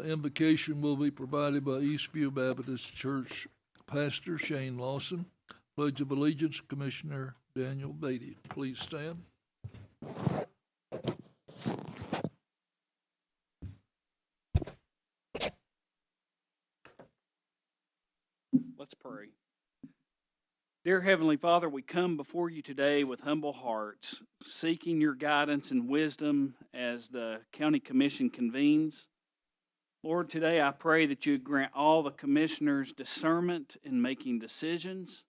invocation will be provided by Eastview Baptist Church Pastor Shane Lawson. Pledge of Allegiance, Commissioner Daniel Beatty. Please stand. Let's pray. Dear Heavenly Father, we come before you today with humble hearts, seeking your guidance and wisdom as the County Commission convenes. Lord, today I pray that you grant all the commissioners discernment in making decisions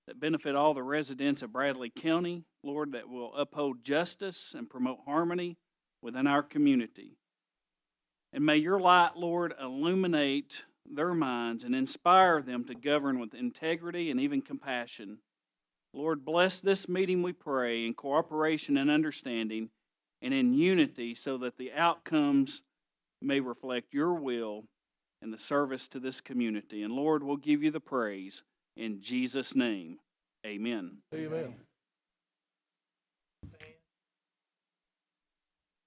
that benefit all the residents of Bradley County, Lord, that will uphold justice and promote harmony within our community. And may your light, Lord, illuminate their minds and inspire them to govern with integrity and even compassion. Lord, bless this meeting, we pray, in cooperation and understanding and in unity so that the outcomes may reflect your will and the service to this community. And Lord, we'll give you the praise in Jesus' name. Amen. Amen.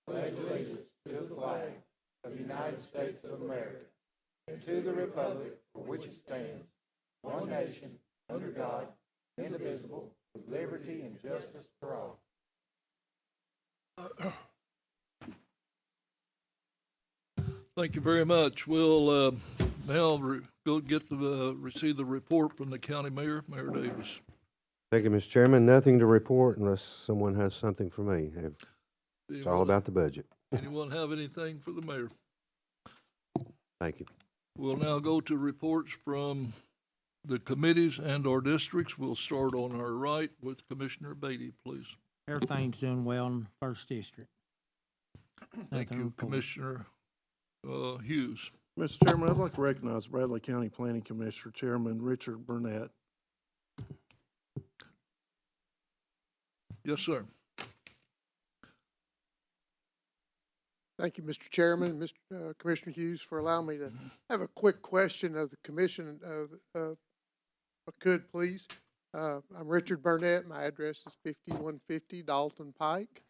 Pledge allegiance to the flag of the United States of America and to the republic for which it stands, one nation, under God, indivisible, with liberty and justice for all. Thank you very much. We'll now go get receive the report from the county mayor, Mayor Davis. Thank you, Mr. Chairman. Nothing to report unless someone has something for me. It's all about the budget. Anyone have anything for the mayor? Thank you. We'll now go to reports from the committees and our districts. We'll start on our right with Commissioner Beatty, please. Everything's doing well in First District. Thank you, Commissioner Hughes. Mr. Chairman, I'd like to recognize Bradley County Planning Commissioner Chairman Richard Burnett. Yes, sir. Thank you, Mr. Chairman, and Mr. Commissioner Hughes, for allowing me to have a quick question of the commission, if I could, please. I'm Richard Burnett. My address is 5150 Dalton Pike,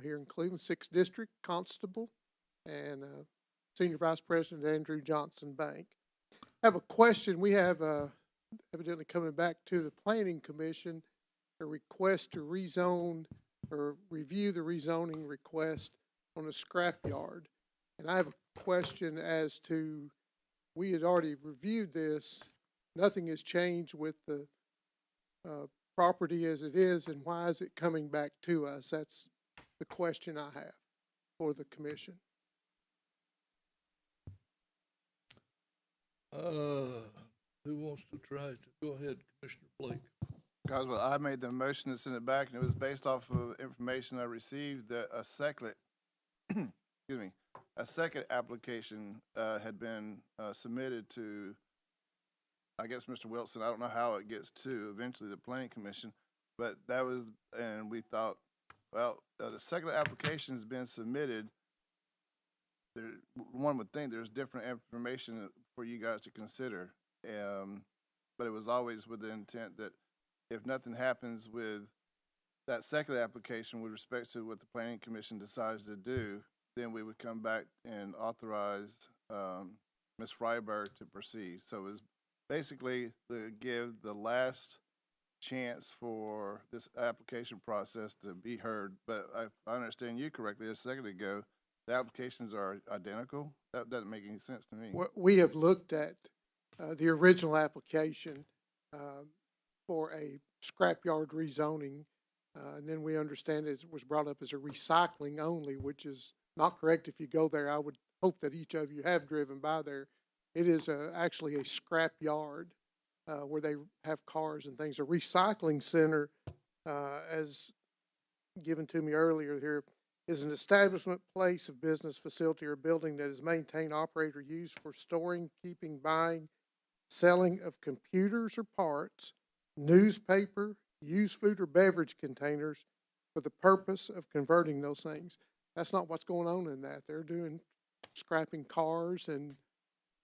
here in Cleveland, 6th District, Constable, and Senior Vice President Andrew Johnson Bank. I have a question. We have evidently coming back to the Planning Commission, a request to rezone or review the rezoning request on a scrapyard. And I have a question as to, we had already reviewed this. Nothing has changed with the property as it is, and why is it coming back to us? That's the question I have for the commission. Who wants to try to go ahead, Commissioner Blake? Guys, well, I made the motion to send it back, and it was based off of information I received that a second, excuse me, a second application had been submitted to, I guess, Mr. Wilson. I don't know how it gets to eventually the Planning Commission, but that was, and we thought, well, the second application has been submitted. One would think there's different information for you guys to consider, but it was always with the intent that if nothing happens with that second application with respect to what the Planning Commission decides to do, then we would come back and authorize Ms. Freiberg to proceed. So it was basically to give the last chance for this application process to be heard. But if I understand you correctly, a second ago, the applications are identical. That doesn't make any sense to me. We have looked at the original application for a scrapyard rezoning, and then we understand it was brought up as a recycling only, which is not correct. If you go there, I would hope that each of you have driven by there. It is actually a scrap yard where they have cars and things. A recycling center, as given to me earlier here, is an establishment, place of business, facility, or building that is maintained, operated, or used for storing, keeping, buying, selling of computers or parts, newspaper, used food or beverage containers for the purpose of converting those things. That's not what's going on in that. They're doing scrapping cars and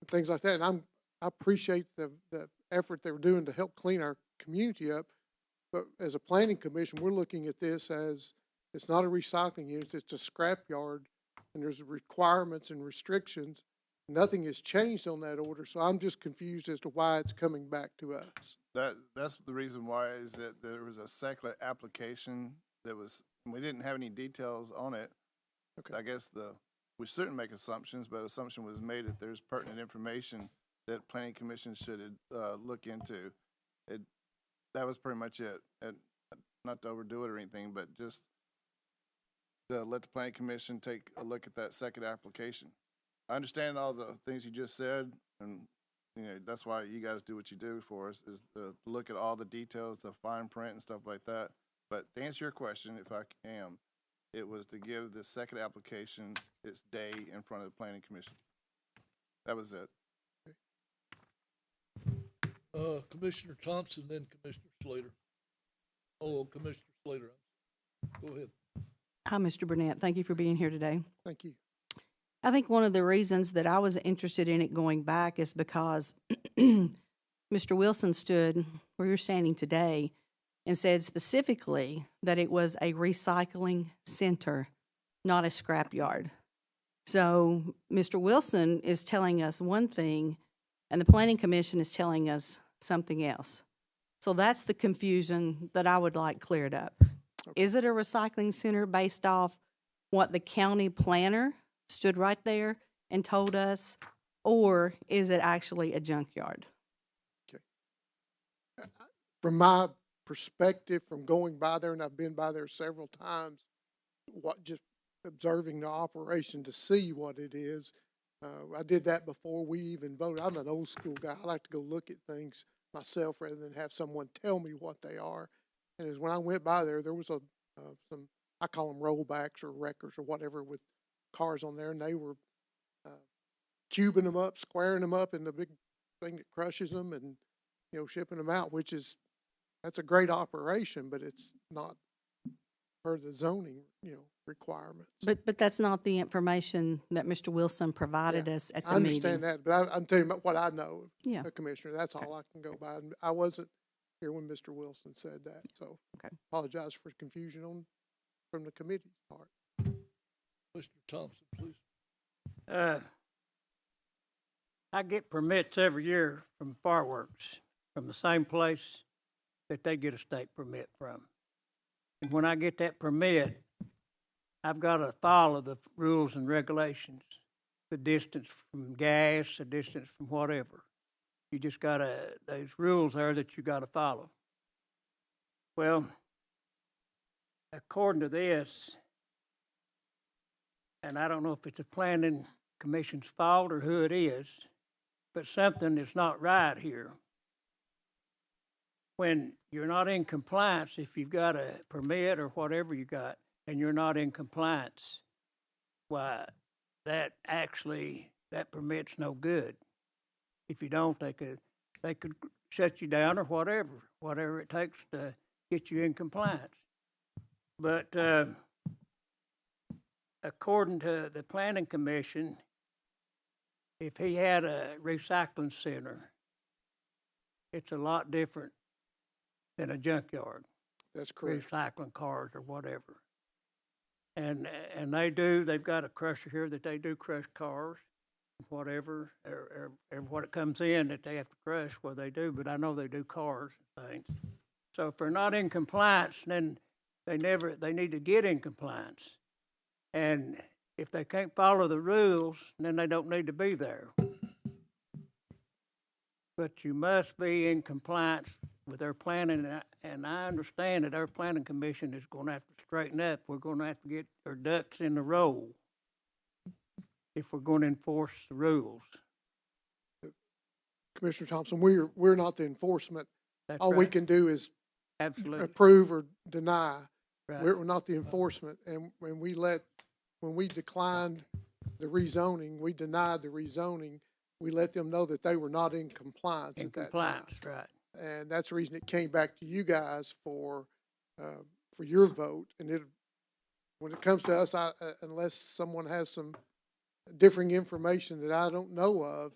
things like that. And I appreciate the effort they were doing to help clean our community up. But as a planning commission, we're looking at this as it's not a recycling unit, it's a scrap yard, and there's requirements and restrictions Nothing has changed on that order, so I'm just confused as to why it's coming back to us. That's the reason why is that there was a second application that was, we didn't have any details on it. Okay. I guess we shouldn't make assumptions, but assumption was made that there's pertinent information that planning commission should, look into. That was pretty much it. And not to overdo it or anything, but just to let the planning commission take a look at that second application. I understand all the things you just said, and, you know, that's why you guys do what you do for us, is to look at all the details, the fine print and stuff like that. But to answer your question, if I can, it was to give the second application its day in front of the planning commission. That was it. Commissioner Thompson, then Commissioner Slater. Oh, Commissioner Slater, go ahead. Hi, Mr. Burnett. Thank you for being here today. Thank you. I think one of the reasons that I was interested in it going back is because Mr. Wilson stood where you're standing today and said specifically that it was a recycling center, not a scrapyard. So Mr. Wilson is telling us one thing, and the Planning Commission is telling us something else. So that's the confusion that I would like cleared up. Is it a recycling center based off what the county planner stood right there and told us, or is it actually a junkyard? From my perspective, from going by there, and I've been by there several times, just observing the operation to see what it is. I did that before we even voted. I'm an old school guy. I like to go look at things myself rather than have someone tell me what they are. And as when I went by there, there was some, I call them rollbacks or wreckers or whatever with cars on there, and they were cubing them up, squaring them up in the big thing that crushes them, and shipping them out, that's a great operation, but it's not per the zoning requirements. But that's not the information that Mr. Wilson provided us at the I meeting. understand that, but I'm telling you about what I know, Yeah. Commissioner. That's all I can go by. And I wasn't here when Mr. Wilson said that, so Okay. apologize for confusion from the committee's part. Mr. Thompson, please. I get permits every year from fireworks, from the same place that they get a state permit from. And when I get that permit, I've got to follow the rules and regulations, the distance from gas, the distance from whatever. You just gotta, there's rules there that you gotta follow. Well, according to this, and I don't know if it's a planning commission's fault or who it is, but something is not right here. When you're not in compliance, if you've got a permit or whatever you got, and you're not in compliance, why, that permit's no good. If you don't, they could shut you down or whatever it takes to get you in compliance. But according to the Planning Commission, if he had a recycling center, it's a lot different than a junkyard. That's correct. Recycling cars or whatever. And they've got a crusher here that they do crush cars, whatever, or what it comes in that they have to crush, what they do, but I know they do cars and things. So if they're not in compliance, then they need to get in compliance. And if they can't follow the rules, then they don't need to be there. But you must be in compliance with their planning, and I understand that our planning commission is going to have to straighten up. We're going to have to get our ducks in a row if we're going to enforce the rules. Commissioner Thompson, we're not the enforcement. That's All we right. can do is Absolutely. approve or deny. Right. We're not the enforcement, and when we declined the rezoning, we denied the rezoning, we let them know that they were not in compliance In at that time. compliance, right. And that's the reason it came back to you guys for your vote. And when it comes to us, unless someone has some differing information that I don't know of,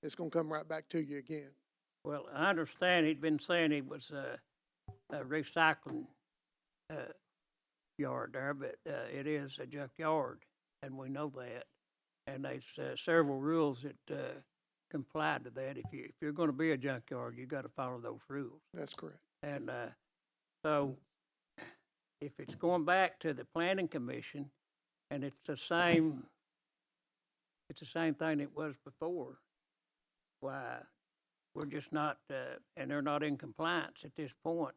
it's gonna come right back to you again. Well, I understand he'd been saying he was a recycling yard there, but it is a junkyard, and we know that. And there's several rules that comply to that. If you're going to be a junkyard, you got to follow those rules. That's correct. And so, if it's going back to the planning commission, and it's the same thing it was before, why we're just not, and they're not in compliance at this point,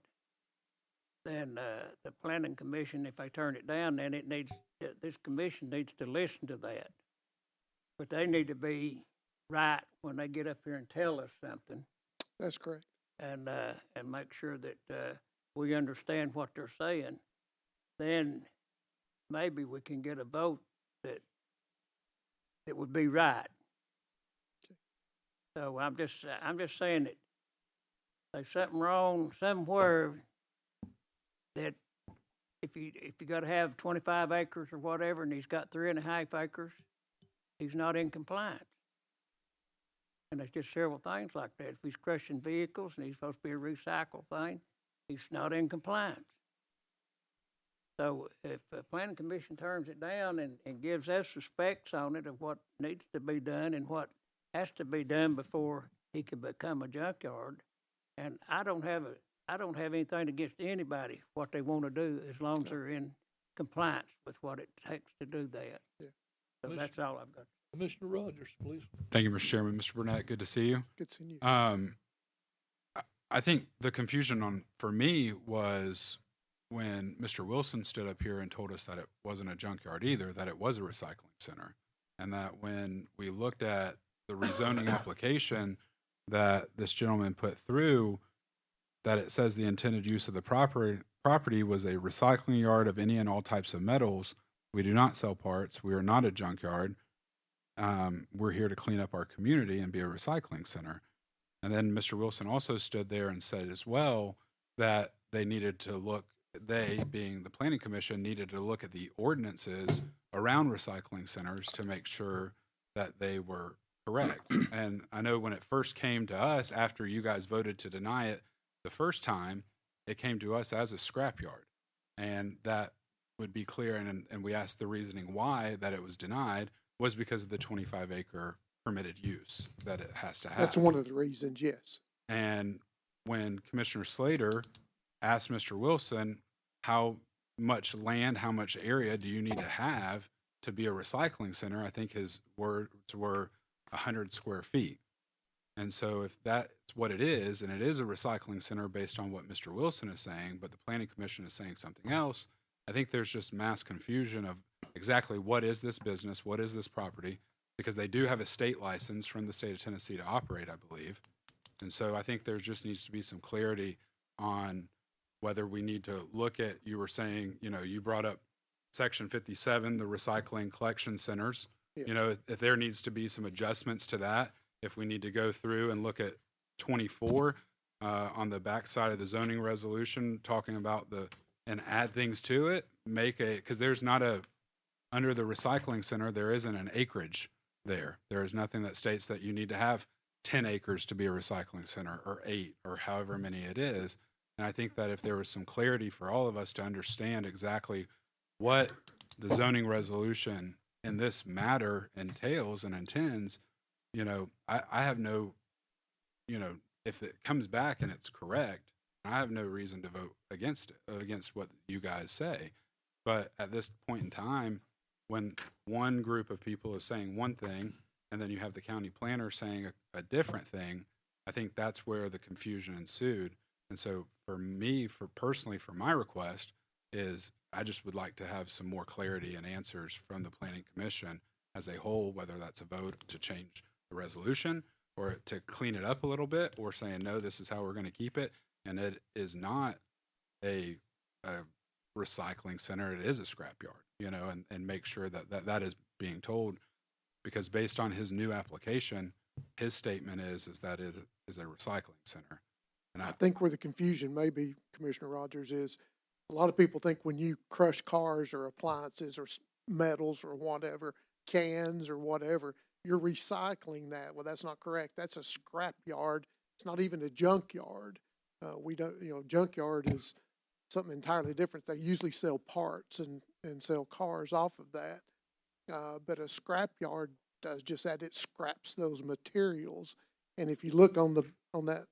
then the planning commission, if they turn it down, then this commission needs to listen to that. But they need to be right when they get up here and tell us something, That's correct. and make sure that we understand what they're saying. Then maybe we can get a vote that would be right. So I'm just saying that there's something wrong somewhere, that if you got to have 25 acres or whatever, and he's got 3.5 acres, he's not in compliance. And there's just several things like that. If he's crushing vehicles and he's supposed to be a recycle thing, he's not in compliance. So if the planning commission turns it down and gives us the specs on it of what needs to be done and what has to be done before he can become a junkyard, and I don't have anything against anybody, what they want to do, as long as they're in compliance with what it takes to do that. Yeah. So that's all I've got. Commissioner Rogers, please. Thank you, Mr. Chairman. Mr. Burnett, good to see you. Good seeing you. I think the confusion for me was when Mr. Wilson stood up here and told us that it wasn't a junkyard either, that it was a recycling center. And that when we looked at the rezoning application that this gentleman put through, that it says the intended use of the property was a recycling yard of any and all types of metals. We do not sell parts. We are not a junkyard. We're here to clean up our community and be a recycling center. And then Mr. Wilson also stood there and said as well that they needed to look, they being the planning commission, needed to look at the ordinances around recycling centers to make sure that they were correct. And I know when it first came to us, after you guys voted to deny it the first time, it came to us as a scrapyard. And that would be clear. And we asked the reasoning why that it was denied was because of the 25-acre permitted use that it has to have. That's one of the reasons, yes. And when Commissioner Slater asked Mr. Wilson, how much land, how much area do you need to have to be a recycling center, I think his words were 100 square feet. And so if that's what it is, and it is a recycling center based on what Mr. Wilson is saying, but the Planning Commission is saying something else, I think there's just mass confusion of exactly what is this business, what is this property, because they do have a state license from the state of Tennessee to operate, I believe. And so I think there just needs to be some clarity on whether we need to look at, you were saying, you brought up Section 57, the recycling collection centers. Yes. If there needs to be some adjustments to that, if we need to go through and look at 24 on the backside of the zoning resolution, talking about and add things to it, because there's not under the recycling center, there isn't an acreage there. There is nothing that states that you need to have 10 acres to be a recycling center, or 8, or however many it is. And I think that if there was some clarity for all of us to understand exactly what the zoning resolution in this matter entails and intends, I have no, if it comes back and it's correct, I have no reason to vote against it, against what you guys say. But at this point in time, when one group of people is saying one thing, and then you have the county planner saying a different thing, I think that's where the confusion ensued. And so for me, personally, for my request is I just would like to have some more clarity and answers from the Planning Commission as a whole, whether that's a vote to change the resolution or to clean it up a little bit, or saying, no, this is how we're going to keep it. And it is not a recycling center. It is a scrapyard, and make sure that is being told, because based on his new application, his statement is that it is a recycling center. And I think where the confusion may be, Commissioner Rogers, is a lot of people think when you crush cars or appliances or metals or whatever, cans or whatever, you're recycling that. Well, that's not correct. That's a scrap yard. It's not even a junkyard. We don't, junkyard is something entirely different. They usually sell parts and sell cars off of that. but a scrap yard does just that. It scraps those materials. And if you look on that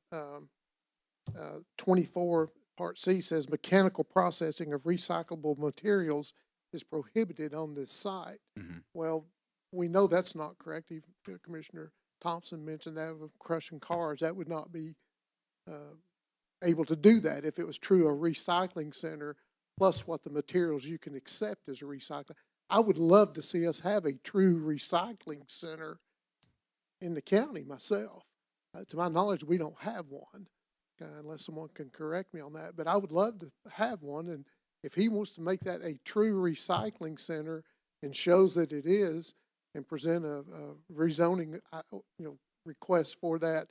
24 Part C says mechanical processing of recyclable materials is prohibited on this site. Mhm. Well, we know that's not correct. Even Commissioner Thompson mentioned that of crushing cars. That would not be able to do that if it was true a recycling center plus what the materials you can accept as a recycling. I would love to see us have a true recycling center in the county myself. To my knowledge, we don't have one, unless someone can correct me on that. But I would love to have one, and if he wants to make that a true recycling center and shows that it is, and present a rezoning, request for that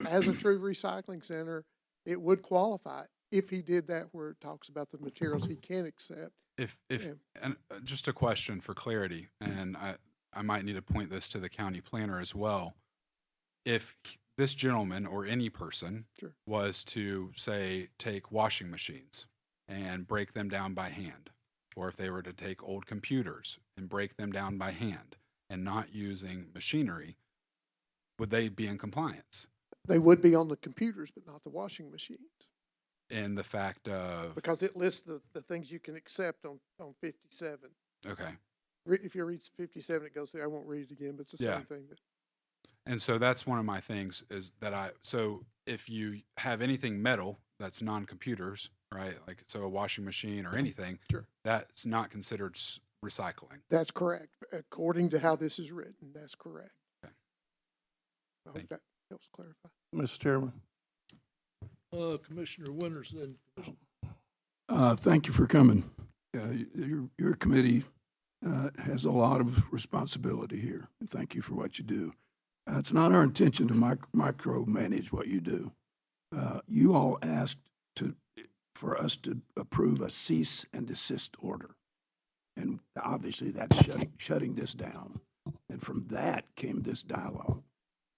as a true recycling center, it would qualify if he did that where it talks about the materials he can accept. If Yeah. and just a question for clarity, and I might need to point this to the county planner as well. If this gentleman or any person Sure. was to say take washing machines and break them down by hand, or if they were to take old computers and break them down by hand and not using machinery, would they be in compliance? They would be on the computers, but not the washing machines, In the fact of, because it lists the things you can accept on 57. okay. If you read 57, it goes there. I won't read it again, but it's the Yeah. same thing. And so that's one of my things is that so if you have anything metal that's non-computers, right? Like, so a washing machine or anything, Sure. that's not considered recycling. That's correct. According to how this is written, that's correct. Okay. I hope Thank that helps clarify. Mr. Chairman. Commissioner Winters, then. Thank you for coming. Your committee has a lot of responsibility here, and thank you for what you do. It's not our intention to micromanage what you do. You all asked for us to approve a cease and desist order, and obviously that's shutting this down. And from that came this dialogue.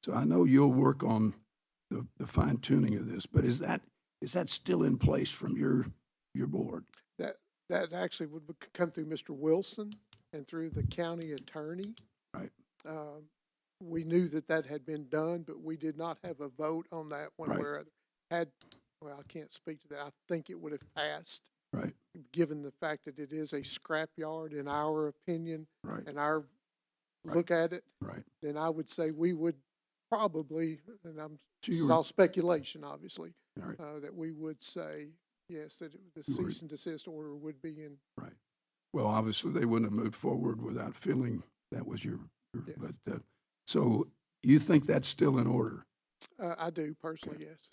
So I know you'll work on the fine tuning of this, but is that still in place from your board? That actually would come through Mr. Wilson and through the county attorney. Right. We knew that had been done, but we did not have a vote on that one Right. where well, I can't speak to that. I think it would have passed. Right. Given the fact that it is a scrap yard in our opinion Right. and our Right. look at it, Right. then I would say we would probably, and So this you is were- all speculation, obviously, All right. that we would say, yes, that the You were- cease and desist order would be in. Right. Well, obviously, they wouldn't have moved forward without feeling that was your Yes. but, so you think that's still in order? I do personally, yes.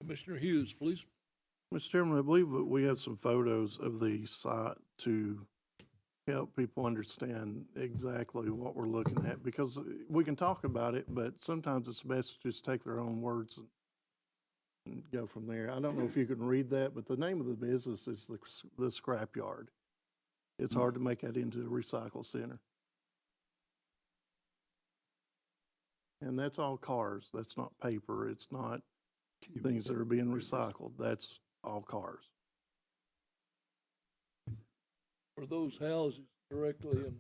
Commissioner Hughes, please. Mr. Chairman, I believe that we have some photos of the site to help people understand exactly what we're looking at, because we can talk about it, but sometimes it's best to just take their own words and go from there. I don't know if you can read that, but the name of the business is the Scrap Yard. It's hard to make that into a recycle center. And that's all cars. That's not paper. It's not things that are being recycled. That's all cars. Are those houses directly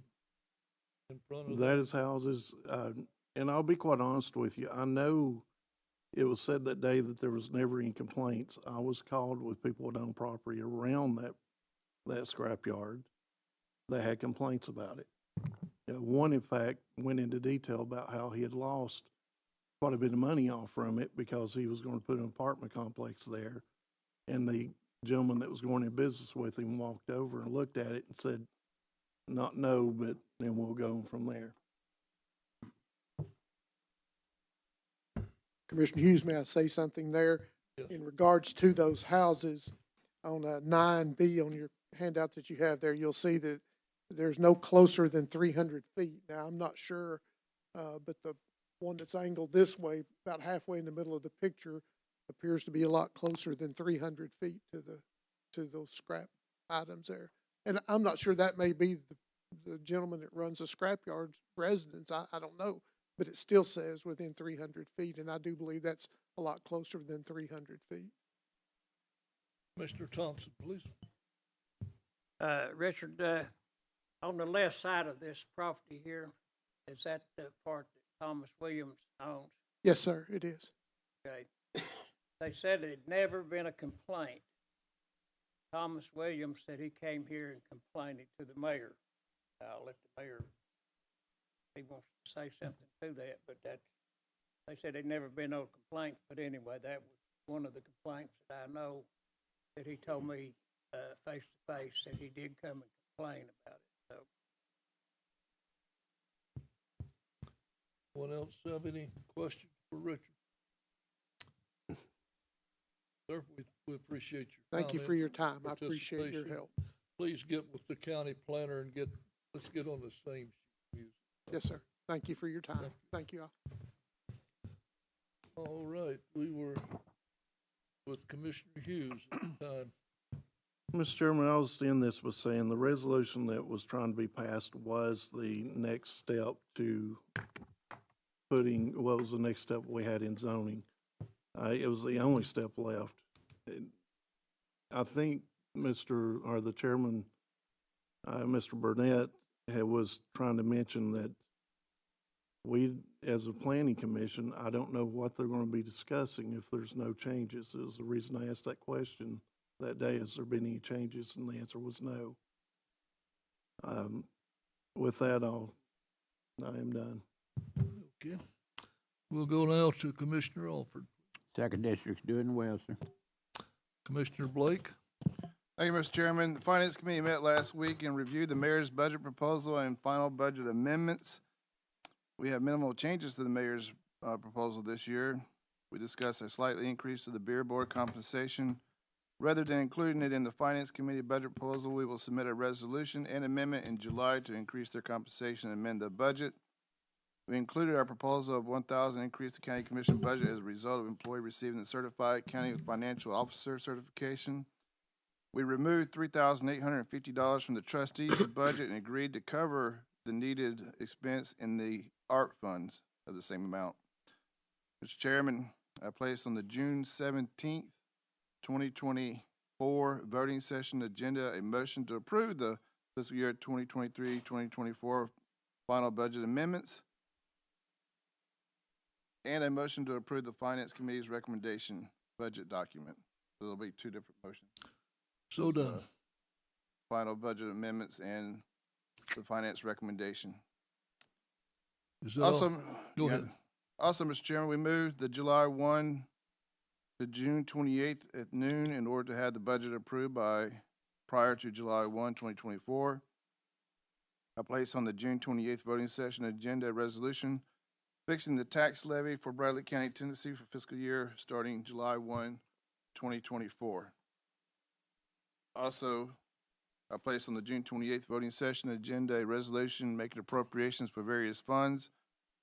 in front of That is houses, and I'll be quite honest with you. I know it was said that day that there was never any complaints. I was called with people that own property around that scrapyard that had complaints about it. One, in fact, went into detail about how he had lost quite a bit of money off from it because he was going to put an apartment complex there. And the gentleman that was going in business with him walked over and looked at it and said, not no, but then we'll go from there. Commissioner Hughes, may I say something there? Yes. In regards to those houses, on 9B on your handout that you have there, you'll see that there's no closer than 300 feet. Now, I'm not sure, but the one that's angled this way, about halfway in the middle of the picture, appears to be a lot closer than 300 feet to those scrap items there. And I'm not sure that may be the gentleman that runs the scrapyard's residence. I don't know, but it still says within 300 feet, and I do believe that's a lot closer than 300 feet. Mr. Thompson, please. Richard, On the left side of this property here, is that the part that Thomas Williams owns? Yes, sir, it is. Okay. They said it had never been a complaint. Thomas Williams said he came here and complained it to the mayor. I'll let the mayor, he wants to say something to that, but that, they said there'd never been no complaints, but anyway, that was one of the complaints that I know that he told me, face to face, that he did come and complain about it, so. Anyone else have any questions for Richard? Sir, we appreciate your Thank you for comments your and time. I appreciate your participation. help. Please get with the county planner and let's get on the same sheet. Yes, sir. Thank you for your time. Thank you all. All right, we were with Commissioner Hughes at the time. Mr. Chairman, I was in this was saying the resolution that was trying to be passed was the next step to what was the next step we had in zoning. It was the only step left. I think the chairman, Mr. Burnett, was trying to mention that we, as a planning commission, I don't know what they're going to be discussing if there's no changes. It was the reason I asked that question that day. Has there been any changes? And the answer was no. With that, I am done. Okay. We'll go now to Commissioner Alford. Second district's doing well, sir. Commissioner Blake. Thank you, Mr. Chairman. The Finance Committee met last week and reviewed the mayor's budget proposal and final budget amendments. We have minimal changes to the mayor's proposal this year. We discussed a slightly increase to the beer board compensation. Rather than including it in the Finance Committee budget proposal, we will submit a resolution and amendment in July to increase their compensation and amend the budget. We included our proposal of $1,000 increase the county commission budget as a result of employee receiving the certified county financial officer certification. We removed $3,850 from the trustees' budget and agreed to cover the needed expense in the art funds of the same amount. Mr. Chairman, I placed on the June 17th, 2024 voting session agenda a motion to approve the fiscal year 2023-2024 final budget amendments and a motion to approve the Finance Committee's recommendation budget document. So there'll be two different motions. So done. Final budget amendments and the finance recommendation. Is that Also, all? Go ahead. Also, Mr. Chairman, we moved the July 1 to June 28th at noon in order to have the budget approved prior to July 1, 2024. I placed on the June 28th voting session agenda a resolution fixing the tax levy for Bradley County, Tennessee for fiscal year starting July 1, 2024. Also, I placed on the June 28th voting session agenda a resolution making appropriations for various funds,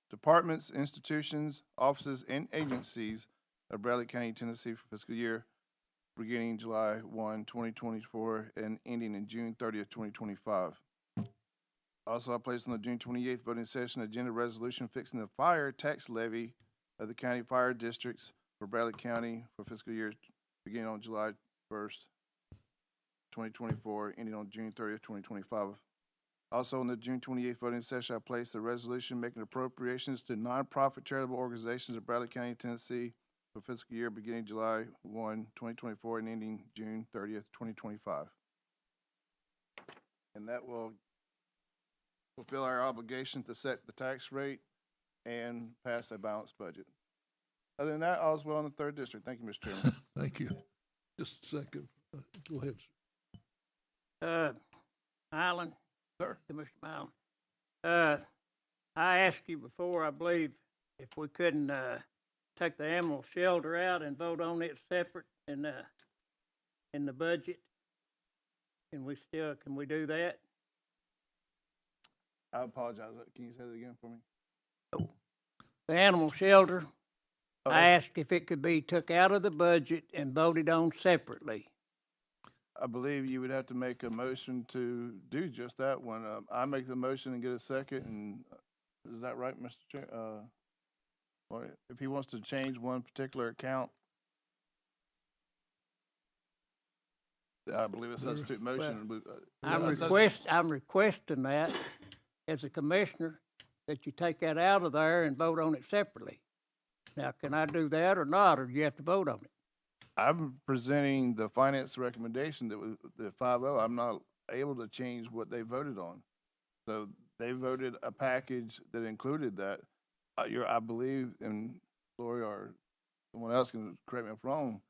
departments, institutions, offices, and agencies of Bradley County, Tennessee for fiscal year beginning July 1, 2024 and ending in June 30th, 2025. Also, I placed on the June 28th voting session agenda resolution fixing the fire tax levy of the county fire districts for Bradley County for fiscal year beginning on July 1st, 2024, ending on June 30th, 2025. Also, on the June 28th voting session, I placed a resolution making appropriations to nonprofit charitable organizations of Bradley County, Tennessee for fiscal year beginning July 1, 2024 and ending June 30th, 2025. And that will fulfill our obligation to set the tax rate and pass a balanced budget. Other than that, all's well in the third district. Thank you, Mr. Chairman. Thank you. Just a second. Go ahead, Island. Sir. Commissioner Island. I asked you before, I believe, if we couldn't take the animal shelter out and vote on it separate in the budget. Can we do that? I apologize. Can you say that again for me? The animal shelter, Oh, I asked if it could be took out of the budget and voted on separately. I believe you would have to make a motion to do just that one. I make the motion and get a second, and is that right, Mr. Chair? Or if he wants to change one particular account. I believe a substitute motion. I'm requesting that as a commissioner, that you take that out of there and vote on it separately. Now, can I do that or not, or do you have to vote on it? I'm presenting the finance recommendation that was the 5-0. I'm not able to change what they voted on. So they voted a package that included that. I believe, and Lori or someone else can correct me if I'm wrong.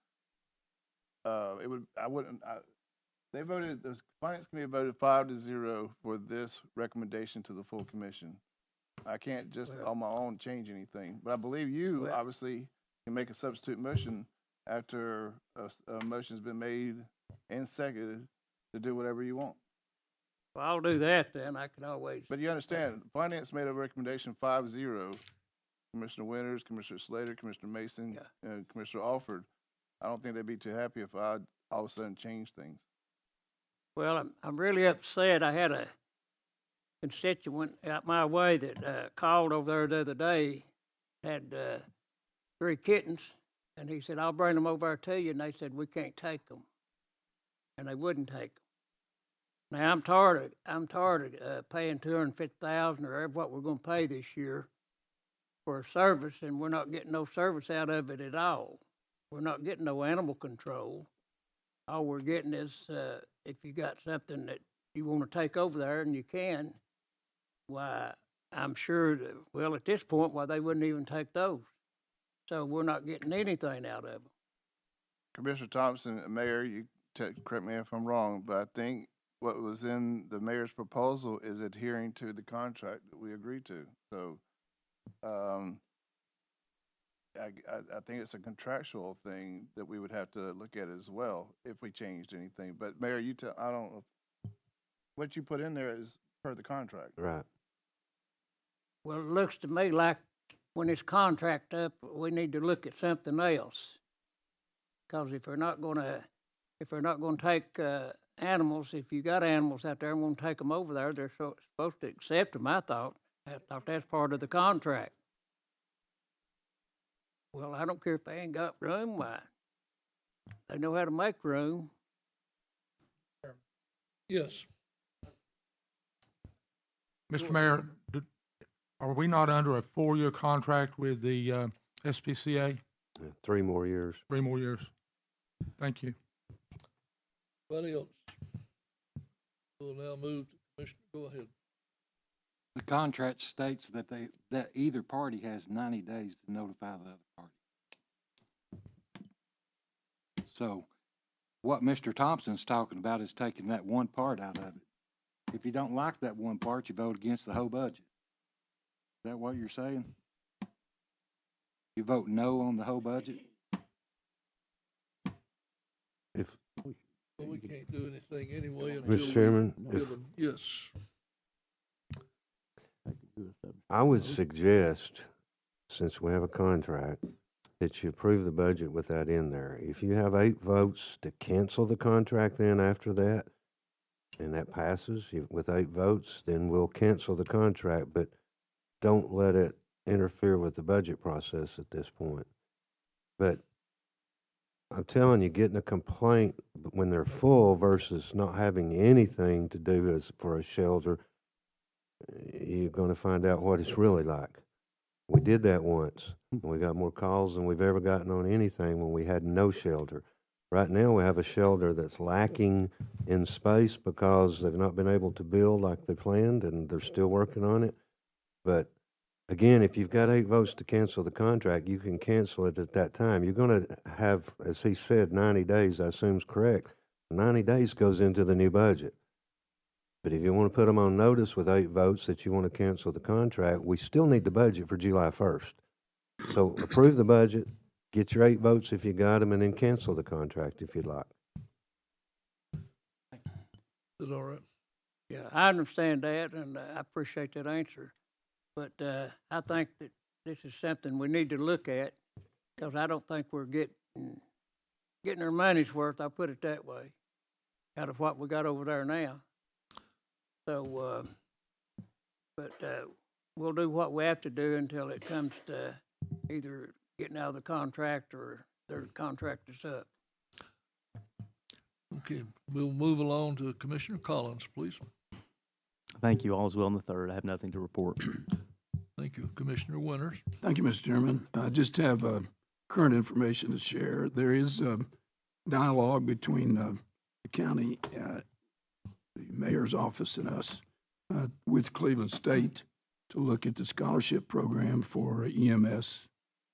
They voted, the finance committee voted 5-0 for this recommendation to the full commission. I can't just on my own change anything, but I believe you obviously can make a substitute motion after a motion's been made and seconded to do whatever you want. Well, I'll do that then. I can always. But you understand, finance made a recommendation 5-0. Commissioner Winters, Commissioner Slater, Commissioner Mason, and Commissioner Alford. I don't think they'd be too happy if I all of a sudden change things. Well, I'm really upset. I had a constituent out my way that called over there the other day, had 3 kittens, and he said, I'll bring them over to you. And they said, we can't take them. And they wouldn't take them. Now, I'm tired of paying $250,000 or what we're going to pay this year for a service, and we're not getting no service out of it at all. We're not getting no animal control. All we're getting is if you got something that you want to take over there and you can, why, I'm sure that, well, at this point, why they wouldn't even take those. So we're not getting anything out of them. Commissioner Thompson, Mayor, you correct me if I'm wrong, but I think what was in the mayor's proposal is adhering to the contract that we agreed to. So I think it's a contractual thing that we would have to look at as well if we changed anything. But Mayor, I don't know, what you put in there is per the contract. Right. Well, it looks to me like when this contract up, we need to look at something else. Because if we're not going to take animals, if you got animals out there and want to take them over there, they're supposed to accept them. I thought that's part of the contract. Well, I don't care if they ain't got room. Why? They know how to make room. Yes. Mr. Mayor, are we not under a 4-year contract with the SPCA? 3 more years. 3 more years. Thank you. Anybody else? We'll now move to Commissioner. Go ahead. The contract states that either party has 90 days to notify the other party. So what Mr. Thompson's talking about is taking that one part out of it. If you don't like that one part, you vote against the whole budget. Is that what you're saying? You vote no on the whole budget? Well, we can't do anything anyway until Mr. Chairman, yes. I would suggest, since we have a contract, that you approve the budget with that in there. If you have 8 votes to cancel the contract then after that, and that passes with 8 votes, then we'll cancel the contract, but don't let it interfere with the budget process at this point. But I'm telling you, getting a complaint when they're full versus not having anything to do for a shelter, you're going to find out what it's really like. We did that once, and we got more calls than we've ever gotten on anything when we had no shelter. Right now, we have a shelter that's lacking in space because they've not been able to build like they planned, and they're still working on it. But again, if you've got 8 votes to cancel the contract, you can cancel it at that time. You're going to have, as he said, 90 days, I assume is correct. 90 days goes into the new budget. But if you want to put them on notice with 8 votes that you want to cancel the contract, we still need the budget for July 1st. So approve the budget, get your 8 votes if you got them, and then cancel the contract if you'd like. Is that all right? Yeah, I understand that, and I appreciate that answer. But I think that this is something we need to look at, because I don't think we're getting our money's worth, I'll put it that way, out of what we got over there now. So, but we'll do what we have to do until it comes to either getting out of the contract or their contract is up. Okay, we'll move along to Commissioner Collins, please. Thank you. All is well in the third. I have nothing to report. Thank you. Commissioner Winters. Thank you, Mr. Chairman. Just have current information to share. There is dialogue between the county, the mayor's office and us with Cleveland State to look at the scholarship program for EMS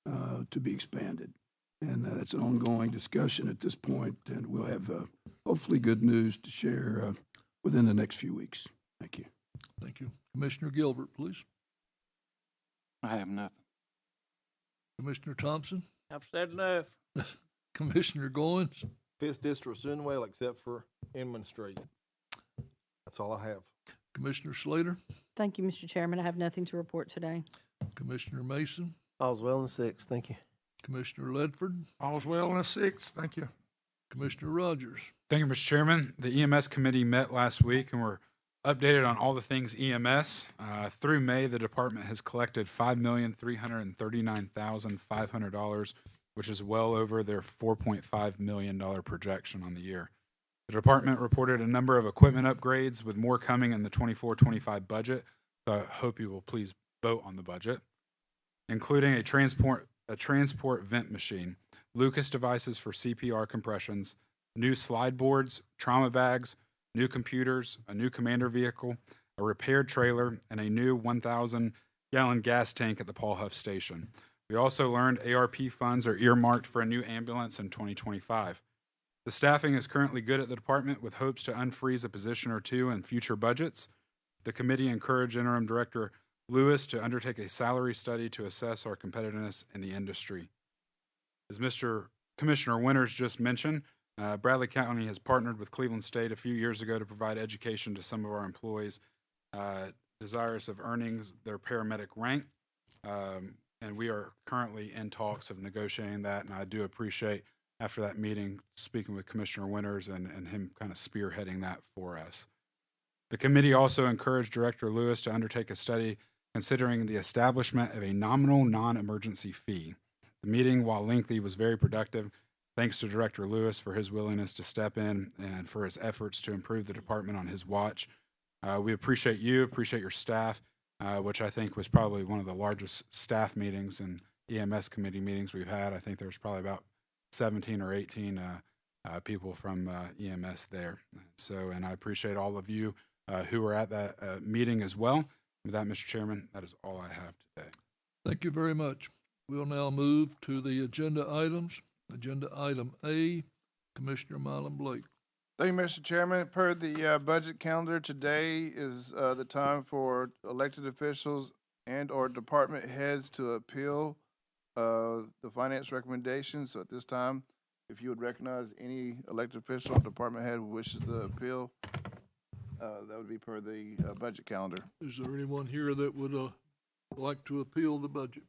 to be expanded. And it's an ongoing discussion at this point, and we'll have hopefully good news to share within the next few weeks. Thank you. Thank you. Commissioner Gilbert, please. I have nothing. Commissioner Thompson. I've said enough. Commissioner Goins. Fifth District's doing well except for Inman Street. That's all I have. Commissioner Slater. Thank you, Mr. Chairman. I have nothing to report today. Commissioner Mason. All's well in the sixth. Thank you. Commissioner Ledford. All's well in the sixth. Thank you. Commissioner Rogers. Thank you, Mr. Chairman. The EMS committee met last week and were updated on all the things EMS. Through May, the department has collected $5,339,500, which is well over their $4.5 million projection on the year. The department reported a number of equipment upgrades, with more coming in the 24-25 budget. So I hope you will please vote on the budget, including a transport vent machine, Lucas devices for CPR compressions, new slide boards, trauma bags, new computers, a new commander vehicle, a repaired trailer, and a new 1,000-gallon gas tank at the Paul Huff Station. We also learned ARP funds are earmarked for a new ambulance in 2025. The staffing is currently good at the department, with hopes to unfreeze a position or two in future budgets. The committee encouraged Interim Director Lewis to undertake a salary study to assess our competitiveness in the industry. As Mr. Commissioner Winters just mentioned, Bradley County has partnered with Cleveland State a few years ago to provide education to some of our employees desirous of earning their paramedic rank. And we are currently in talks of negotiating that, and I do appreciate, after that meeting, speaking with Commissioner Winters and him kind of spearheading that for us. The committee also encouraged Director Lewis to undertake a study considering the establishment of a nominal non-emergency fee. The meeting, while lengthy, was very productive. Thanks to Director Lewis for his willingness to step in and for his efforts to improve the department on his watch. We appreciate you, appreciate your staff, which I think was probably one of the largest staff meetings and EMS committee meetings we've had. I think there's probably about 17 or 18 people from EMS there. So, and I appreciate all of you who were at that meeting as well. With that, Mr. Chairman, that is all I have today. Thank you very much. We'll now move to the agenda items. Agenda item A, Commissioner Milam Blake. Thank you, Mr. Chairman. Per the budget calendar, today is the time for elected officials and or department heads to appeal the finance recommendations. So at this time, if you would recognize any elected official or department head who wishes to appeal, that would be per the budget calendar. Is there anyone here that would like to appeal the budget?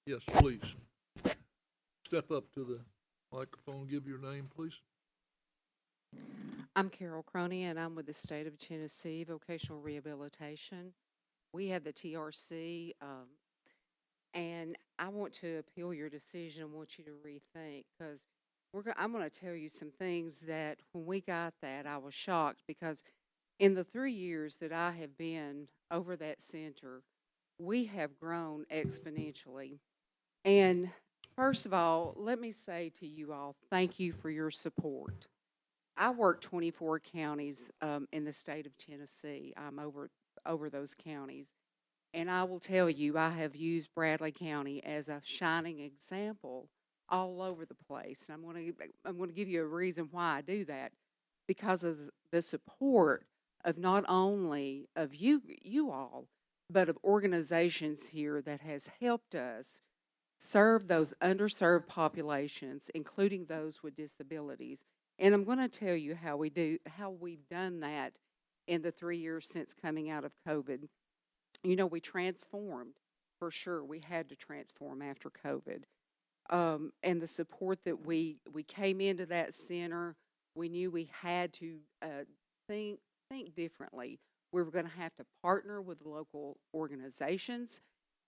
Yes, please. Step up to the microphone. Give your name, please. I'm Carol Croney, and I'm with the State of Tennessee Vocational Rehabilitation. We have the TRC, and I want to appeal your decision and want you to rethink, because I'm going to tell you some things that when we got that, I was shocked, because in the 3 years that I have been over that center, we have grown exponentially. And first of all, let me say to you all, thank you for your support. I work 24 counties in the state of Tennessee. I'm over those counties. And I will tell you, I have used Bradley County as a shining example all over the place. And I'm going to give you a reason why I do that, because of the support of not only of you all, but of organizations here that has helped us serve those underserved populations, including those with disabilities. And I'm going to tell you how we've done that in the 3 years since coming out of COVID. You know, we transformed, for sure. We had to transform after COVID. And the support that we came into that center, we knew we had to think differently. We were going to have to partner with local organizations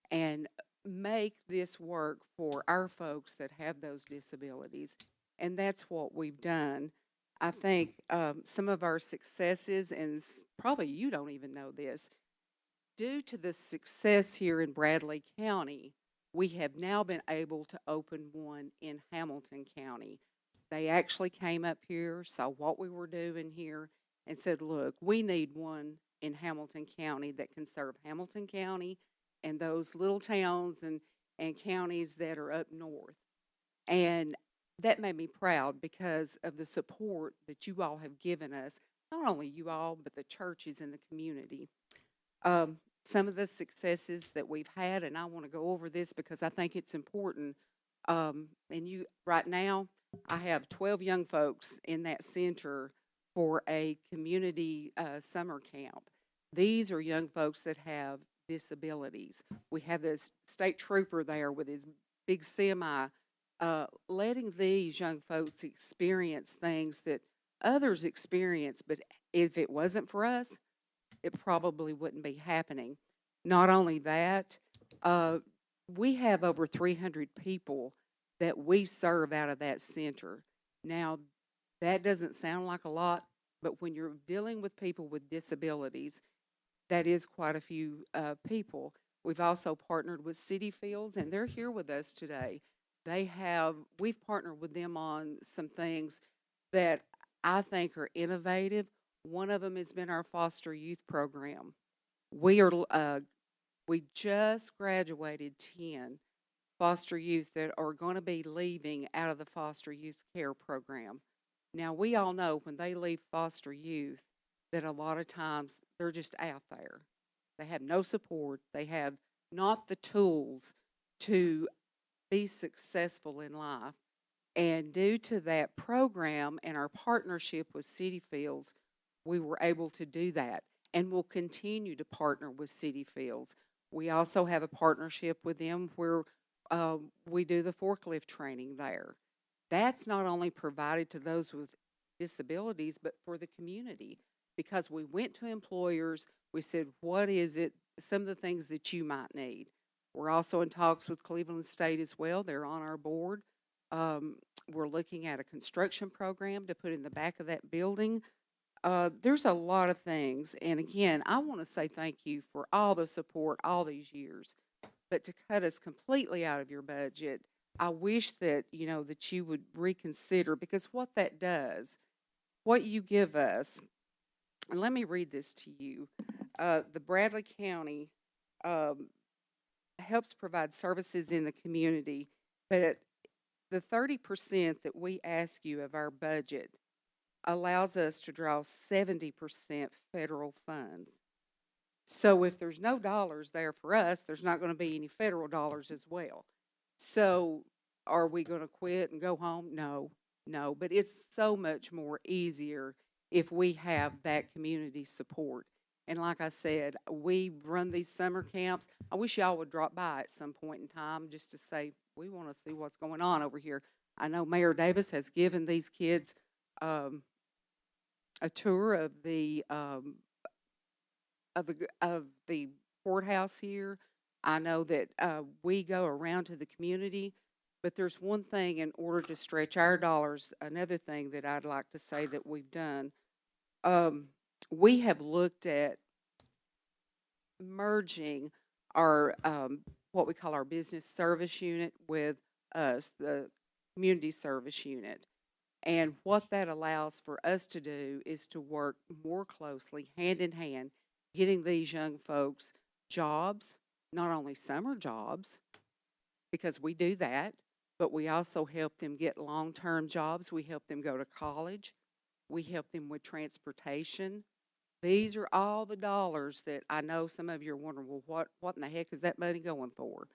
and make this work for our folks that have those disabilities. And that's what we've done. I think some of our successes, and probably you don't even know this, due to the success here in Bradley County, we have now been able to open one in Hamilton County. They actually came up here, saw what we were doing here, and said, look, we need one in Hamilton County that can serve Hamilton County and those little towns and counties that are up north. And that made me proud because of the support that you all have given us, not only you all, but the churches in the community. Some of the successes that we've had, and I want to go over this because I think it's important. And you, right now, I have 12 young folks in that center for a community summer camp. These are young folks that have disabilities. We have this state trooper there with his big semi, letting these young folks experience things that others experience, but if it wasn't for us, it probably wouldn't be happening. Not only that, we have over 300 people that we serve out of that center. Now, that doesn't sound like a lot, but when you're dealing with people with disabilities, that is quite a few people. We've also partnered with City Fields, and they're here with us today. We've partnered with them on some things that I think are innovative. One of them has been our foster youth program. We just graduated 10 foster youth that are going to be leaving out of the foster youth care program. Now, we all know when they leave foster youth that a lot of times they're just out there. They have no support. They have not the tools to be successful in life. And due to that program and our partnership with City Fields, we were able to do that, and we'll continue to partner with City Fields. We also have a partnership with them where we do the forklift training there. That's not only provided to those with disabilities, but for the community, because we went to employers, we said, what is it, some of the things that you might need. We're also in talks with Cleveland State as well. They're on our board. We're looking at a construction program to put in the back of that building. There's a lot of things. And again, I want to say thank you for all the support all these years. But to cut us completely out of your budget, I wish that, that you would reconsider, because what that does, what you give us, and let me read this to you. The Bradley County helps provide services in the community, but the 30% that we ask you of our budget allows us to draw 70% federal funds. So if there's no dollars there for us, there's not going to be any federal dollars as well. So are we going to quit and go home? No, but it's so much more easier if we have that community support. And like I said, we run these summer camps. I wish y'all would drop by at some point in time just to say, we want to see what's going on over here. I know Mayor Davis has given these kids a tour of the courthouse here. I know that we go around to the community, but there's one thing in order to stretch our dollars. Another thing that I'd like to say that we've done, we have looked at merging our what we call our business service unit with us, the community service unit. And what that allows for us to do is to work more closely, hand in hand, getting these young folks jobs, not only summer jobs, because we do that, but we also help them get long-term jobs. We help them go to college. We help them with transportation. These are all the dollars that I know some of you are wondering, well, what in the heck is that money going for?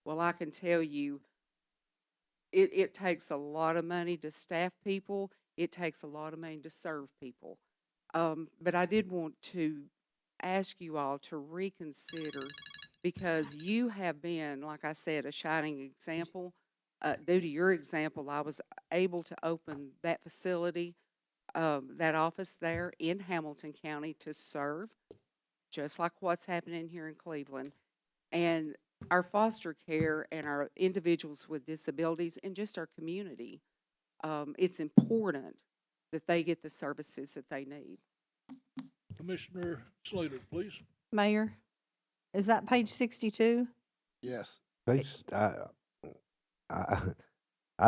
Well, I can tell you, it takes a lot of money to staff people. It takes a lot of money to serve people. But I did want to ask you all to reconsider, because you have been, like I said, a shining example. Due to your example, I was able to open that facility, that office there in Hamilton County to serve, just like what's happening here in Cleveland. And our foster care and our individuals with disabilities and just our community, it's important that they get the services that they need. Commissioner Slater, please. Mayor, is that page 62? Yes. Page, I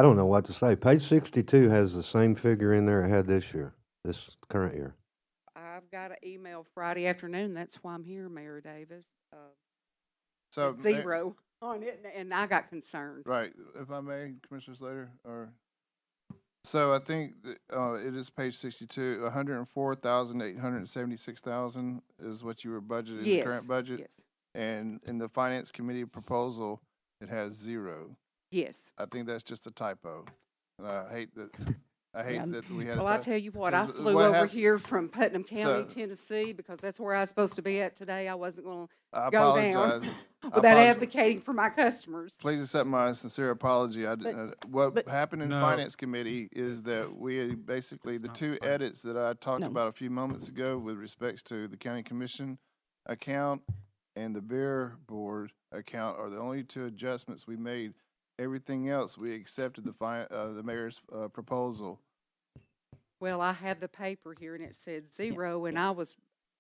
don't know what to say. Page 62 has the same figure in there it had this year, this current year. I've got an email Friday afternoon. That's why I'm here, Mayor Davis. So It's 0 on it, and I got concerned. Right, if I may, Commissioner Slater, so I think that, it is page 62, 104,876,000 is what you were budgeted in the Yes, current budget? yes, And in the Finance Committee proposal, it has 0. yes. I think that's just a typo. And I hate that we had a Well, I tell you what, I 'cause flew what over hap- here from Putnam County, So- Tennessee, because that's where I was supposed to be at today. I wasn't going I to go down apologize. I without apologize. advocating for my customers. Please accept my sincere apology. What happened in No. Finance Committee is that we basically, the two edits that I talked about a few moments ago with respects to the county commission account and the beer board account are the only two adjustments we made. Everything else, we accepted the mayor's proposal. Well, I have the paper here and it said 0, and I was,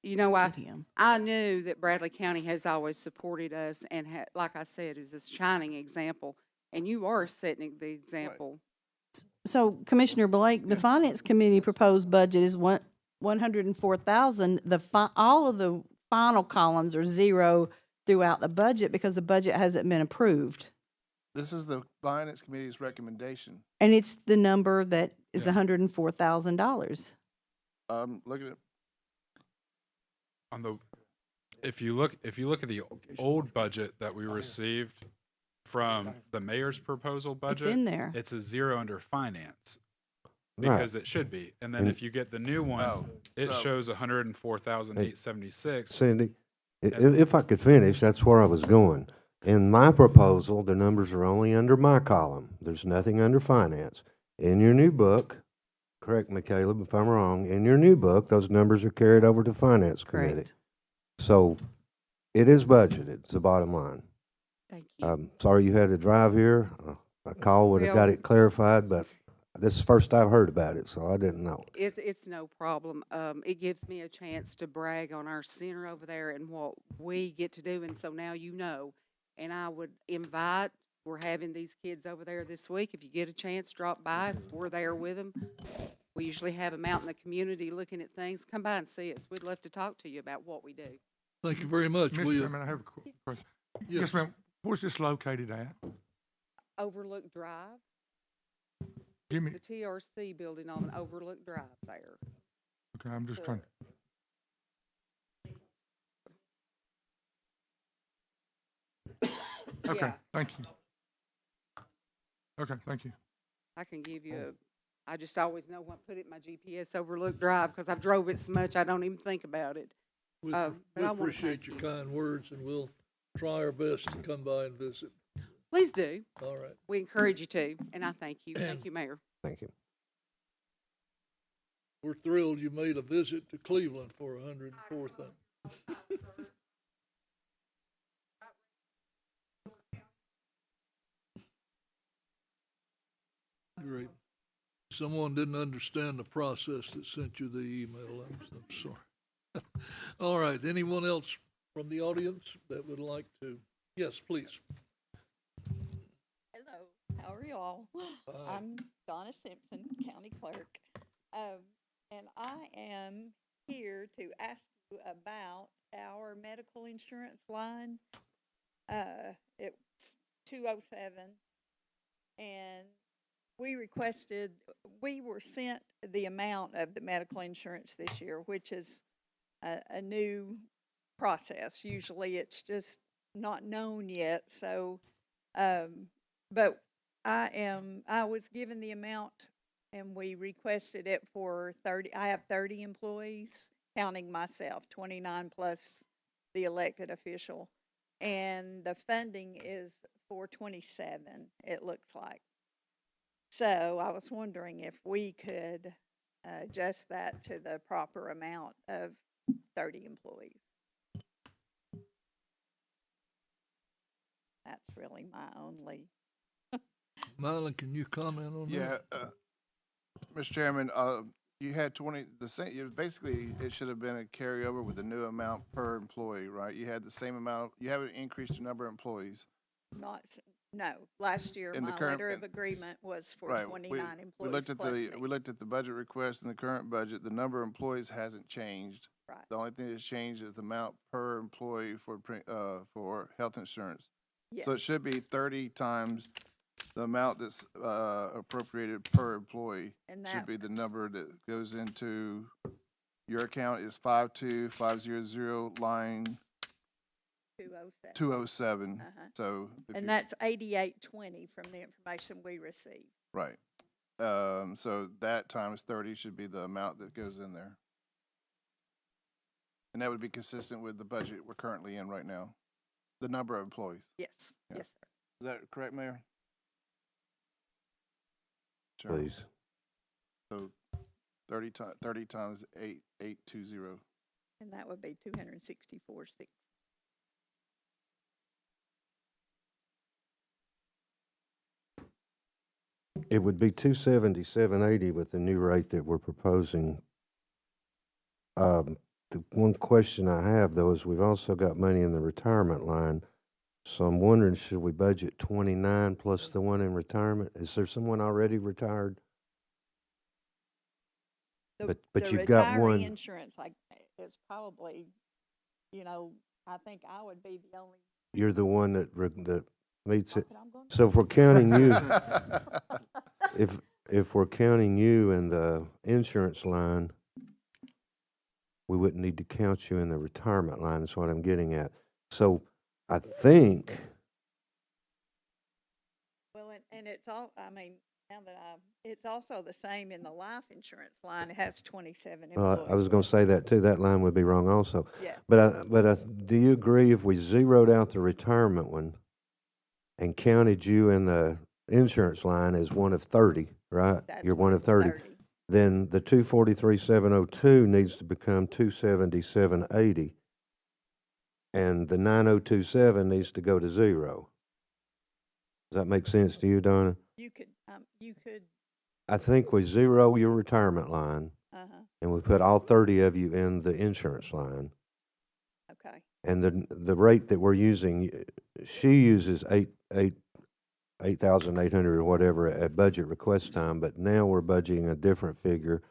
I knew that Bradley County has always supported us and like I said, is a shining example, and you are setting the example. So Commissioner Blake, the Finance Committee proposed budget is 104,000. All of the final columns are 0 throughout the budget because the budget hasn't been approved. This is the Finance Committee's recommendation. And it's the number that is $104,000. Look at it. On the, if you look at the old budget that we received from the mayor's proposal budget, in there. It's a 0 under finance Right. because it should be. And then And- if you get the new one, it so- shows 104,876. Cindy, if I could finish, that's where I was going. In my proposal, the numbers are only under my column. There's nothing under finance. In your new book, correct me, Caleb, if I'm wrong, in your new book, those numbers are carried over to Finance Committee. Correct. So it is budgeted, it's the bottom line. Thank you. I'm sorry you had to drive here. A call would have got Well- it clarified, but this is the first I've heard about it, so I didn't know. It's no problem. It gives me a chance to brag on our center over there and what we get to do, and so now you know. And I would invite, we're having these kids over there this week. If you get a chance, drop by. We're there with them. We usually have them out in the community looking at things. Come by and see us. We'd love to talk to you about what we do. Thank you very much. Mr. Chairman, I have a question. Yes, ma'am. Where's this located at? Overlook Drive. Give me, The TRC building on Overlook Drive there. okay, I'm just trying. Okay, Yeah. thank you. Okay, thank you. I can give you I just always know when I put it in my GPS Overlook Drive because I've drove it so much I don't even think about it. We but we I wanna appreciate thank your you. kind words, and we'll try our best to come by and visit. Please do. All right. We encourage you to, and I thank you. Thank you, Mayor. Thank you. We're thrilled you made a visit to Cleveland for 104th. Great. Someone didn't understand the process that sent you the email. I'm sorry. All right. Anyone else from the audience that would like to? Yes, please. Hello, how are y'all? I'm Donna Simpson, County Clerk, and I am here to ask you about our medical insurance line. It's 207, and we were sent the amount of the medical insurance this year, which is a new process. Usually it's just not known yet, so, but I was given the amount and we requested it for 30, I have 30 employees, counting myself, 29 plus the elected official. And the funding is for 27, it looks like. So I was wondering if we could adjust that to the proper amount of 30 employees. That's really my only. Mylan, can you comment on that? Yeah, Mr. Chairman, you had 20, the same, basically, it should have been a carryover with a new amount per employee, right? You had the same amount, you haven't increased your number of employees. No, last year, In the my current- letter of agreement was for Right. 29 employees We looked at plus me. we looked at the budget request in the current budget. The number of employees hasn't changed. Right. The only thing that's changed is the amount per employee for health insurance. So it Yes. should be 30 times the amount that's appropriated per employee. And Should that- be the number that goes into your account is 52500 line 207. 207. Uh-huh. So if you- And that's 8820 from the information we received. right. So that times 30 should be the amount that goes in there. And that would be consistent with the budget we're currently in right now. The number of employees. Yes, Yeah. yes, sir. Is that correct, Mayor? Sure. Please. So 30 times 820. And that would be 264.6. It would be 277.80 with the new rate that we're proposing. The one question I have though is we've also got money in the retirement line. So I'm wondering, should we budget 29 plus the one in retirement? Is there someone already retired? But you've got The one. retiree insurance, is probably, I think I would be the only. You're the one that meets it. So if we're counting you, if we're counting you in the insurance line, we wouldn't need to count you in the retirement line, is what I'm getting at. So I think, Well, and it's all, now that it's also the same in the life insurance line. It has 27 employees. I was going to say that too, that line would be wrong also. Yeah. But do you agree if we zeroed out the retirement one and counted you in the insurance line as one of 30, right? That's You're when one of it's 30. Then the 243,702 needs to become 277,80. And the 9027 needs to go to zero. Does that make sense to you, Donna? You could, I think we zero your retirement line and we put all 30 of you in the insurance line. okay, And the rate that we're using, she uses 8,800 or whatever at budget request time, but now we're budgeting a different figure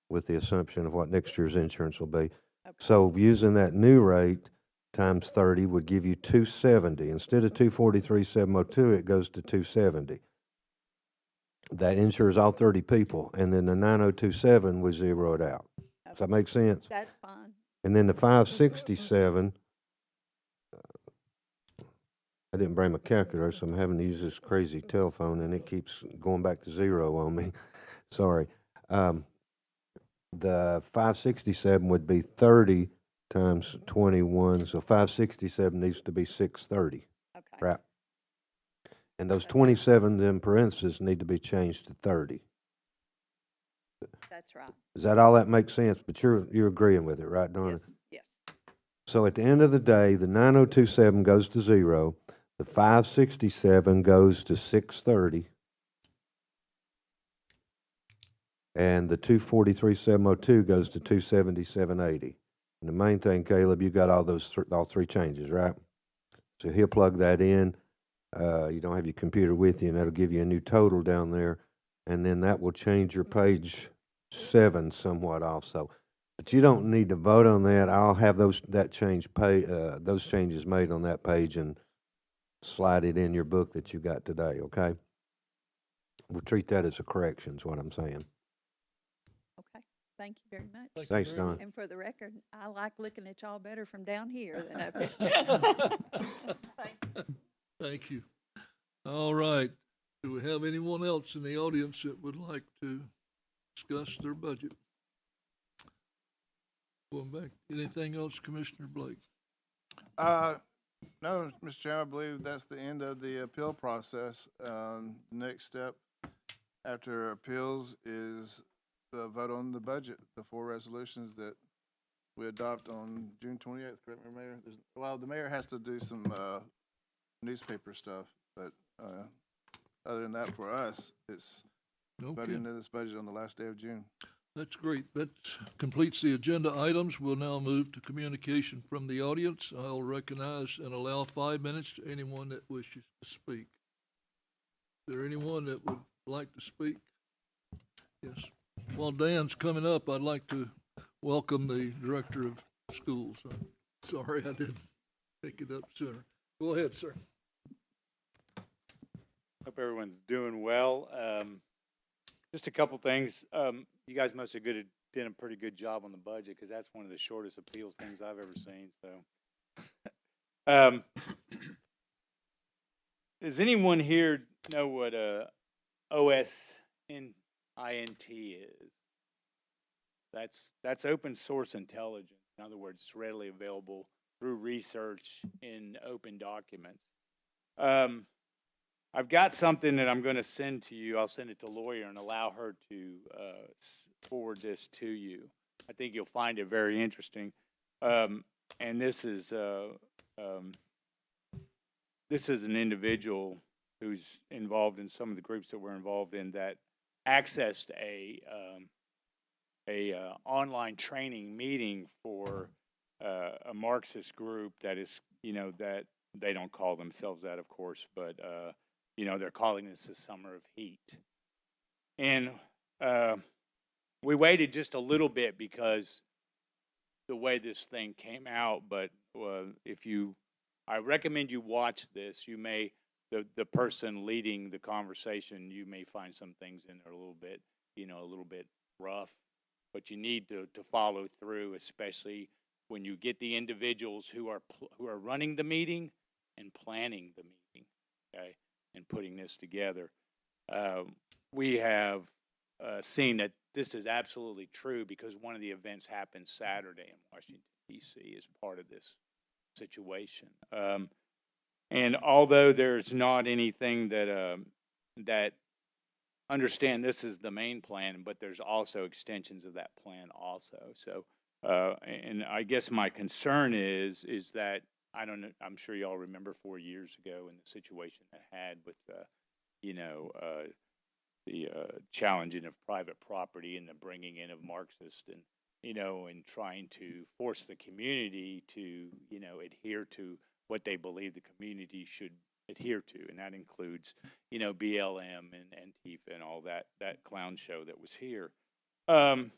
with the assumption of what next year's insurance will be. So using that new rate times 30 would give you 270. Instead of 243,702, it goes to 270. That insures all 30 people, and then the 9027 we zero it out. Does that make sense? that's fine. And then the 567, I didn't bring my calculator, so I'm having to use this crazy telephone, and it keeps going back to zero on me. Sorry. The 567 would be 30 times 21, so 567 needs to be 630. Okay. Right. And those 27s in parentheses need to be changed to 30. That's right. Does that all that make sense? But you're agreeing with it, right, Donna? Yes. So at the end of the day, the 9027 goes to zero, the 567 goes to 630, and the 243,702 goes to 277.80. And the main thing, Caleb, you got all three changes, right? So he'll plug that in. You don't have your computer with you, and that'll give you a new total down there, and then that will change your page 7 somewhat also. But you don't need to vote on that. I'll have those changes made on that page and slide it in your book that you got today, okay? We'll treat that as a correction, is what I'm saying. Okay. Thank you very much. Thanks, Don. And for the record, I like looking at y'all better from down here than up here. Thank you. All right. Do we have anyone else in the audience that would like to discuss their budget? Going back, anything else, Commissioner Blake? No, Mr. Chairman, I believe that's the end of the appeal process. Next step after appeals is the vote on the budget, the 4 resolutions that we adopt on June 28th, correct me, Mayor? The mayor has to do some newspaper stuff, but other than that, for us, it's voting into this budget on the last day of June. That's great. That completes the agenda items. We'll now move to communication from the audience. I'll recognize and allow 5 minutes to anyone that wishes to speak. Is there anyone that would like to speak? Yes. While Dan's coming up, I'd like to welcome the Director of Schools. I'm sorry I didn't pick it up sooner. Go ahead, sir. Hope everyone's doing well. Just a couple things. You guys must have done a pretty good job on the budget because that's one of the shortest appeals things I've ever seen. So, does anyone here know what OSINT is? That's open source intelligence. In other words, it's readily available through research in open documents. I've got something that I'm going to send to you. I'll send it to Lawyer and allow her to forward this to you. I think you'll find it very interesting. And this is an individual who's involved in some of the groups that we're involved in that accessed a online training meeting for a Marxist group that is, that they don't call themselves that, of course, but they're calling this the Summer of Heat. And we waited just a little bit because the way this thing came out, but I recommend you watch this. You may, the person leading the conversation, you may find some things in there a little bit rough, but you need to follow through, especially when you get the individuals who are running the meeting and planning the meeting, okay, and putting this together. We have seen that this is absolutely true because one of the events happened Saturday in Washington, D.C. as part of this situation. And although there's not anything that understand this is the main plan, but there's also extensions of that plan also. So, and I guess my concern is that I don't know. I'm sure y'all remember 4 years ago in the situation that had with the challenging of private property and the bringing in of Marxists and and trying to force the community to adhere to what they believe the community should adhere to, and that includes BLM and Antifa and all that clown show that was here. And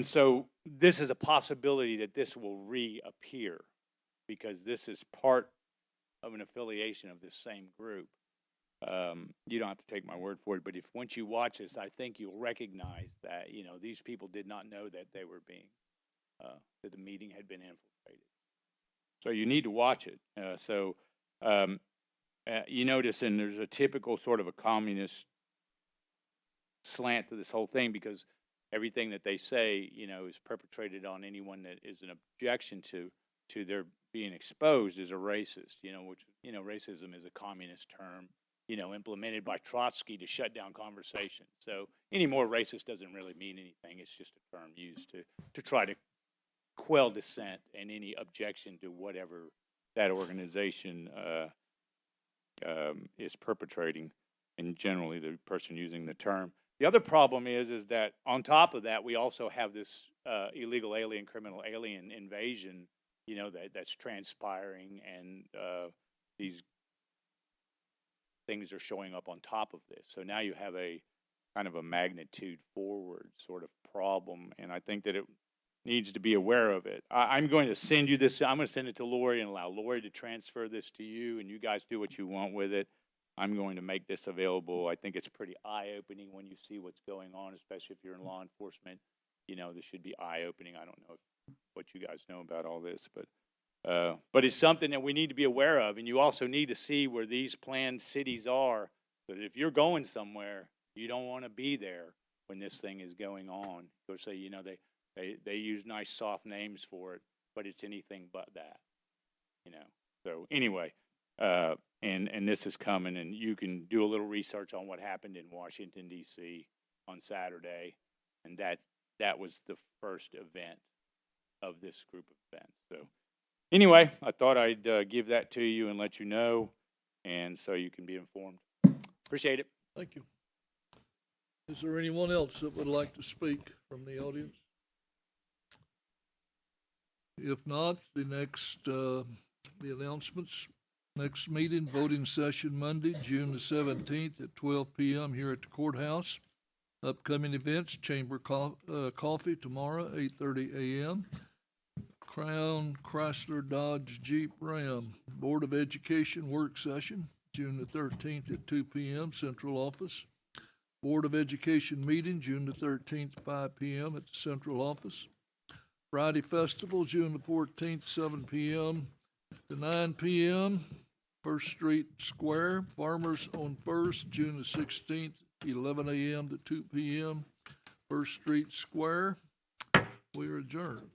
so this is a possibility that this will reappear because this is part of an affiliation of this same group. You don't have to take my word for it, but once you watch this, I think you'll recognize that, these people did not know that they were being, that the meeting had been infiltrated. So you need to watch it. You notice, and there's a typical sort of a communist slant to this whole thing because everything that they say, is perpetrated on anyone that is an objection to their being exposed as a racist, which, racism is a communist term, implemented by Trotsky to shut down conversation. So anymore, racist doesn't really mean anything. It's just a term used to try to quell dissent and any objection to whatever that organization is perpetrating, and generally the person using the term. The other problem is that on top of that, we also have this illegal alien, criminal alien invasion, that's transpiring, and these things are showing up on top of this. So now you have a kind of a magnitude forward sort of problem, and I think that it needs to be aware of it. I'm going to send you this. I'm going to send it to Lori and allow Lori to transfer this to you, and you guys do what you want with it. I'm going to make this available. I think it's pretty eye-opening when you see what's going on, especially if you're in law enforcement. This should be eye-opening. I don't know what you guys know about all this, but it's something that we need to be aware of, and you also need to see where these planned cities are, so that if you're going somewhere, you don't want to be there when this thing is going on. They'll say, they use nice soft names for it, but it's anything but that, So anyway, and this is coming, and you can do a little research on what happened in Washington, D.C. on Saturday, and that was the first event of this group of events. So anyway, I thought I'd give that to you and let you know, and so you can be informed. Appreciate it. Thank you. Is there anyone else that would like to speak from the audience? If not, the announcements, next meeting, voting session Monday, June the 17th at 12 p.m. here at the courthouse. Upcoming events, Chamber Coffee tomorrow, 8:30 a.m. Crown Chrysler Dodge Jeep Ram Board of Education work session, June the 13th at 2 p.m. Central Office. Board of Education meeting, June the 13th, 5 p.m. at the Central Office. Friday Festival, June the 14th, 7 p.m. to 9 p.m. First Street Square. Farmers on First, June the 16th, 11 a.m. to 2 p.m. First Street Square. We are adjourned.